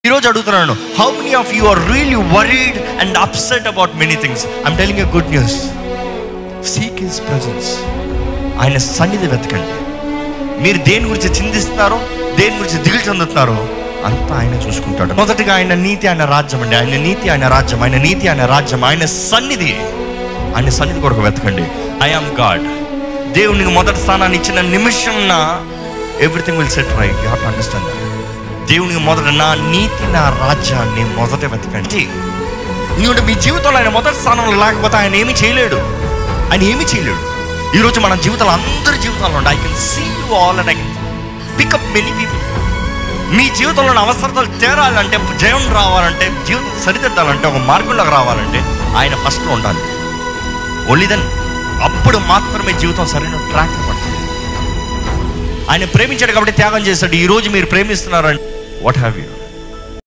ఈరోజు అడుగుతున్నాను, how many of you are really worried and upset about many things? I'm telling a good news. Seek his presence. ఆయన సన్నిధి వెతకండి. మీరు దేని గురించి చింతిస్తున్నారో, దేని గురించి దిగులు చెందుతున్నారో అంతా ఆయన చూసుకుంటాడు. మొదటిగా ఆయన నీతి, ఆయన రాజ్యం అండి. ఆయన నీతి, ఆయన రాజ్యం, ఆయన నీతి, ఆయన రాజ్యం, ఆయన సన్నిధి. ఆయన సన్నిధి కొరకు వెతకండి. I am God. దేవునికి మొదటి స్థానాన్ని ఇచ్చిన నిమిషం everything will set right. You have to understand. దేవునికి మొదట నా నీతి, నా రాజ్యాన్ని మొదట వెతకండి. ఎందుకంటే మీ జీవితంలో ఆయన మొదటి స్థానంలో లేకపోతే ఆయన ఏమీ చేయలేడు. ఆయన ఏమీ చేయలేడు. ఈరోజు మన జీవితాలు, అందరి జీవితాల్లో ఉండే I can see you all and I can pickup many people. మీ జీవితంలో అవసరతలు తీరాలంటే, జయం రావాలంటే, జీవితం సరిదిద్దాలంటే, ఒక మార్గంలోకి రావాలంటే ఆయన ఫస్ట్లో ఉండాలి. ఓన్లీ దెన్, అప్పుడు మాత్రమే జీవితం సరైన ట్రాక్ పడుతుంది. ఆయన ప్రేమించాడు కాబట్టి త్యాగం చేశాడు. ఈరోజు మీరు ప్రేమిస్తున్నారంటే వాట్ హ్యావ్ యూ?